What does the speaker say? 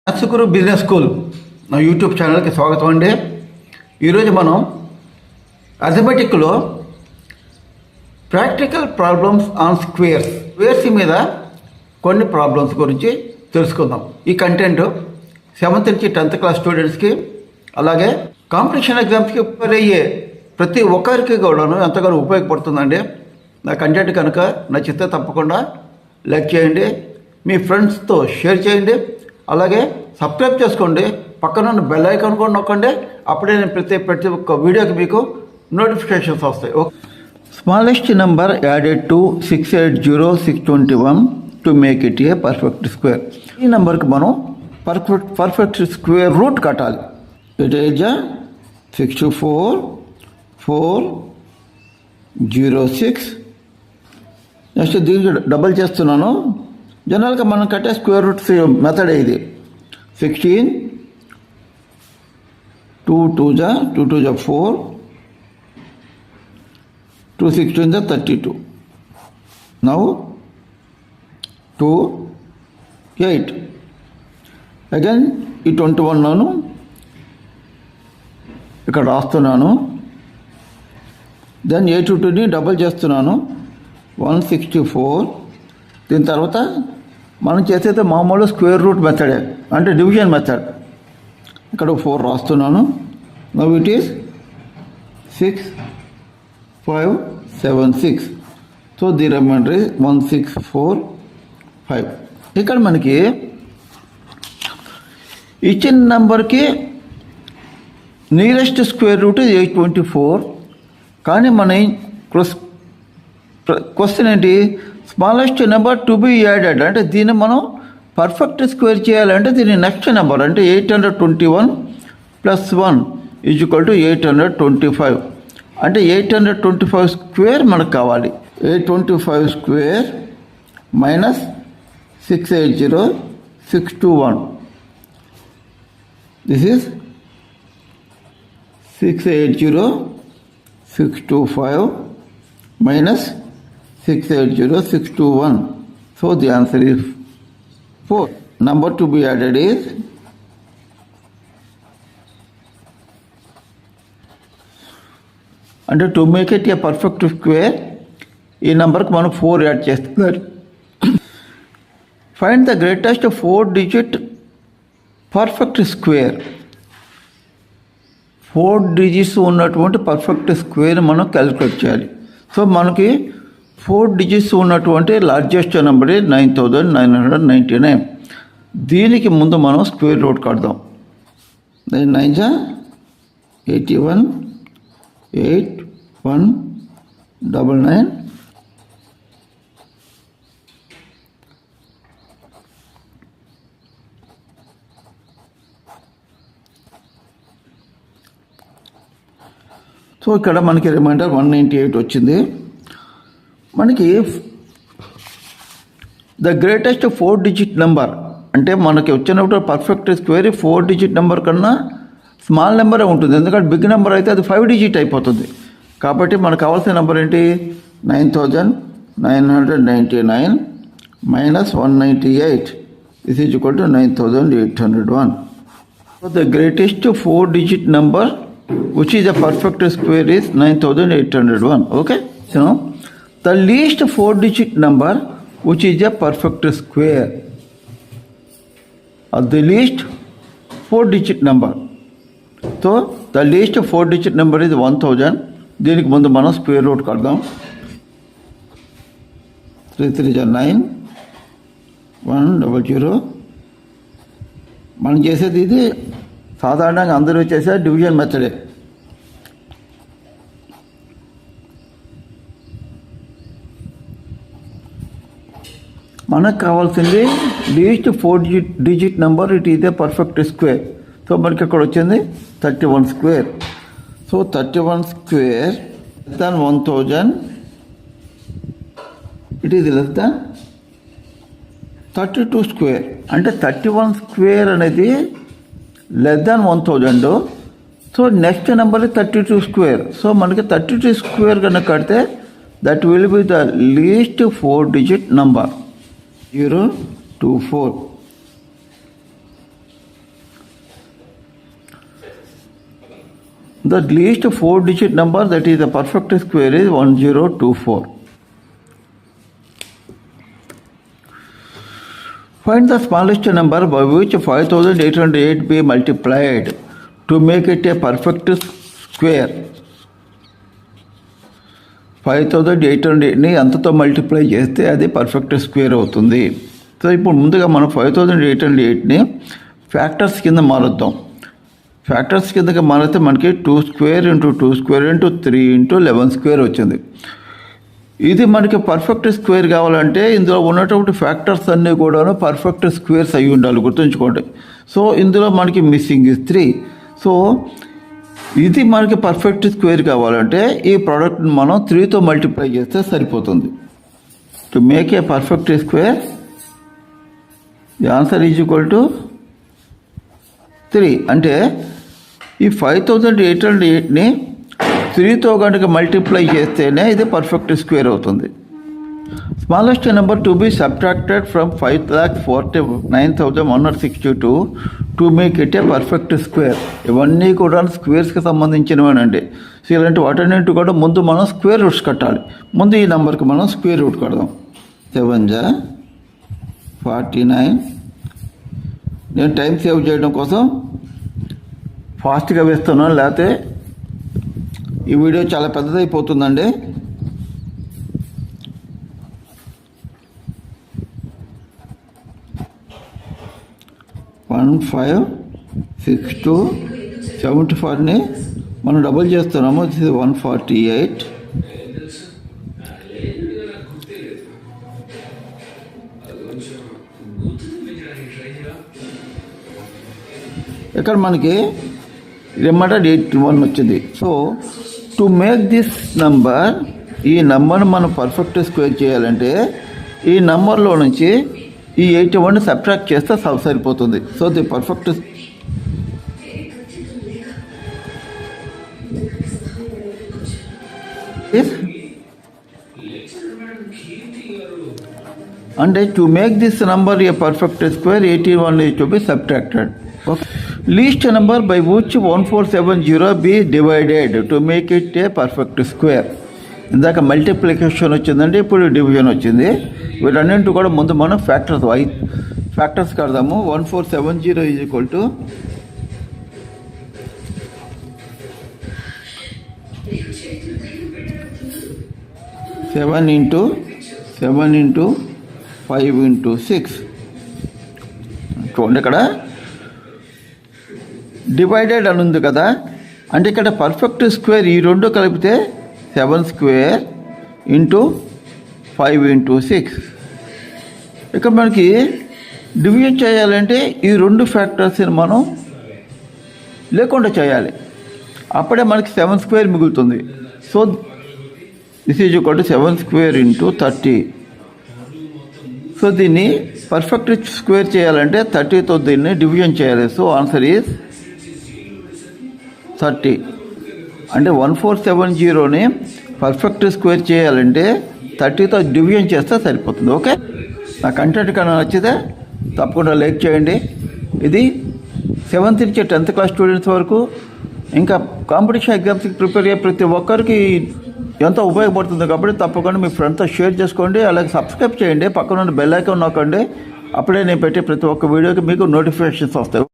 Maths business school నా YouTube ఛానల్కి స్వాగతం అండి. ఈరోజు మనం అథమెటిక్లో ప్రాక్టికల్ ప్రాబ్లమ్స్ ఆన్ స్క్వేర్స్ మీద కొన్ని ప్రాబ్లమ్స్ గురించి తెలుసుకుందాం. ఈ కంటెంట్ 7th నుంచి 10th క్లాస్ స్టూడెంట్స్కి, అలాగే కాంపిటీషన్ ఎగ్జామ్స్కి ప్రిపేర్ అయ్యే ప్రతి ఒక్కరికి కూడాను ఎంతగానో ఉపయోగపడుతుందండి. నా కంటెంట్ కనుక నచ్చితే తప్పకుండా లైక్ చేయండి, మీ ఫ్రెండ్స్తో షేర్ చేయండి, అలాగే సబ్స్క్రైబ్ చేసుకోండి. పక్కన ఉన్న బెల్ ఐకాన్ కూడా నొక్కండి. అప్పుడే నేను ప్రతి ఒక్క వీడియోకి మీకు నోటిఫికేషన్స్ వస్తాయి. Smallest number added to 680,621 to make it a perfect square. ఈ నెంబర్కి మనం పర్ఫెక్ట్ స్క్వేర్ రూట్ కట్టాలి. It is 64,406. నెక్స్ట్ దీనికి డబల్ చేస్తున్నాను. జనరల్గా మనం కట్టే స్క్వేర్ రూట్స్ మెథడ్ ఇది. 16, 2 2 4, 2 16 32. Now 2 8. అగైన్ ఈ 21 ఇక్కడ రాస్తున్నాను. దెన్ 8 డబల్ చేస్తున్నాను. 164. దీని తర్వాత మనం చేసేది మామూలు స్క్వేర్ రూట్ మెథడే, అంటే డివిజన్ మెథడ్. ఇక్కడ 4 రాస్తున్నాను. Now it is 6576. So the remainder is 1645. ఇక్కడ మనకి ఇచ్చిన నెంబర్కి నియరెస్ట్ స్క్వేర్ రూట్ 824. కానీ మన క్వశ్చన్ ఏంటి? Smallest number to be added, అంటే దీన్ని మనం పర్ఫెక్ట్ స్క్వేర్ చేయాలంటే దీని నెక్స్ట్ నెంబర్ అంటే 821 + 1 = 825. అంటే 825 స్క్వేర్ మనకు కావాలి. 825 square minus 680,621. This is 680,625 minus 680,621. So the answer is 4. Number to be added is అంటే to make it a perfect square ఈ నెంబర్కి మనం 4 యాడ్ చేస్తున్నారు. Find the greatest 4-digit perfect square. 4 digits ఉన్నటువంటి పర్ఫెక్ట్ స్క్వేర్ మనం calculate చేయాలి. So మనకి 4 digits ఉన్నటువంటి లార్జెస్ట్ నెంబర్ 9,999. దీనికి ముందు మనం స్క్వేర్ రూట్ కడదాం. 9 81, 8199. సో ఇక్కడ మనకి రిమైండర్ 198 వచ్చింది. మనకి ద గ్రేటెస్ట్ 4-digit నెంబర్ అంటే మనకి వచ్చినప్పుడు పర్ఫెక్ట్ స్క్వేర్ 4-digit నెంబర్ కన్నా స్మాల్ నెంబరే ఉంటుంది. ఎందుకంటే బిగ్ నెంబర్ అయితే అది 5-digit అయిపోతుంది. కాబట్టి మనకు కావాల్సిన నెంబర్ ఏంటి? 9,999 minus 198 is equal to 9,801. So the greatest 4-digit number which is a perfect square is 9,801. Okay, so the least 4-digit number which is a perfect square, or the least 4-digit number. So the least 4-digit number is 1000. దీనికి ముందు మనం square root కడదాం. 3 3 9 100. మనం చేసేది ఇది సాధారణంగా అందరూ చేసే డివిజన్ మెథడే. మనకు కావాల్సింది least 4-digit number. It is a perfect square. So మనకి ఇక్కడ వచ్చింది 31 square. So 31 square than 1000. It is less than 32 square. అంటే 31 స్క్వేర్ అనేది less than 1000. So next number 32 square. So మనకి 32 స్క్వేర్ కనుక కడితే that will be the least 4-digit number. 024. The least 4-digit number that is a perfect square is 1024. Find the smallest number by which 5808 be multiplied to make it a perfect square. 5808ని అంతతో multiply చేస్తే అది perfect square అవుతుంది. So ఇప్పుడు ముందుగా మనం 5808ని factors కింద మారుద్దాం. Factors కిందకి మారితే మనకి 2 square into 2 square into 3 into 11 square వచ్చింది. ఇది మనకి పర్ఫెక్ట్ స్క్వేర్ కావాలంటే ఇందులో ఉన్నటువంటి ఫ్యాక్టర్స్ అన్నీ కూడాను పర్ఫెక్ట్ స్క్వేర్స్ అయి ఉండాలి, గుర్తుంచుకోండి. సో ఇందులో మనకి మిస్సింగ్ ఇస్ 3. సో ఇది మనకి పర్ఫెక్ట్ స్క్వేర్ కావాలంటే ఈ ప్రోడక్ట్ని మనం 3తో మల్టిప్లై చేస్తే సరిపోతుంది. To make a perfect square the answer is equal to 3. అంటే ఈ 5808ని 3తో కనుక మల్టిప్లై చేస్తేనే ఇది పర్ఫెక్ట్ స్క్వేర్ అవుతుంది. Smallest number to be subtracted from 5,49,162 to make it a perfect square. ఇవన్నీ కూడా స్క్వేర్స్కి సంబంధించినవేనండి. సో ఇలాంటి వాటన్నింటి కూడా ముందు మనం స్క్వేర్ రూట్స్ కట్టాలి. ముందు ఈ నెంబర్కి మనం స్క్వేర్ రూట్ కడదాం. 7 నేను టైం సేవ్ చేయడం కోసం ఫాస్ట్గా వేస్తున్నాను, లేకపోతే ఈ వీడియో చాలా పెద్దదైపోతుందండి. వన్ 5,6,2,74ని మనం డబుల్ చేస్తున్నాము. This is 148. ఇక్కడ మనకి రిమైండర్ 81 వచ్చింది. So to make this number, ఈ నెంబర్ని మనం పర్ఫెక్ట్ స్క్వేర్ చేయాలంటే ఈ నెంబర్లో నుంచి ఈ 81ని సబ్ట్రాక్ట్ చేస్తే సరిపోతుంది. సో ది పర్ఫెక్ట్ అంటే to make this number a perfect square 81 is to be subtracted. Okay. Least number by which 1470 be divided to make it a perfect square. ఇందాక మల్టిప్లికేషన్ వచ్చిందండి, ఇప్పుడు డివిజన్ వచ్చింది. వీటన్నింటి కూడా ముందు మనం ఫ్యాక్టర్స్ కడదాము. 1470 is equal to 7 into 5 into 6. చూడండి, ఇక్కడ డివైడెడ్ అని ఉంది కదా, అంటే ఇక్కడ పర్ఫెక్ట్ స్క్వేర్ ఈ రెండు కలిపితే 7 స్క్వేర్ ఇంటూ 5 ఇంటూ 6. ఇక్కడ మనకి డివిజన్ చేయాలంటే ఈ రెండు ఫ్యాక్టర్స్ని మనం లేకుండా చేయాలి, అప్పుడే మనకి 7 స్క్వేర్ మిగులుతుంది. So this is equal to 7 square into 30. So దీన్ని పర్ఫెక్ట్ స్క్వేర్ చేయాలంటే 30తో దీన్ని డివిజన్ చేయాలి. So answer is 30. అంటే 1470ని పర్ఫెక్ట్ స్క్వేర్ చేయాలంటే 30తో డివిజన్ చేస్తే సరిపోతుంది. ఓకే, నా కంటెంట్ కన్నా నచ్చితే తప్పకుండా లైక్ చేయండి. ఇది 7th నుంచి 10th క్లాస్ స్టూడెంట్స్ వరకు, ఇంకా కాంపిటీషన్ ఎగ్జామ్స్కి ప్రిపేర్ అయ్యే ప్రతి ఒక్కరికి ఎంతో ఉపయోగపడుతుంది. కాబట్టి తప్పకుండా మీ ఫ్రెండ్తో షేర్ చేసుకోండి, అలాగే సబ్స్క్రైబ్ చేయండి, పక్కన ఉన్న బెల్ ఐకాన్ నొక్కండి. అప్పుడే నేను పెట్టే ప్రతి ఒక్క వీడియోకి మీకు నోటిఫికేషన్స్ వస్తాయి.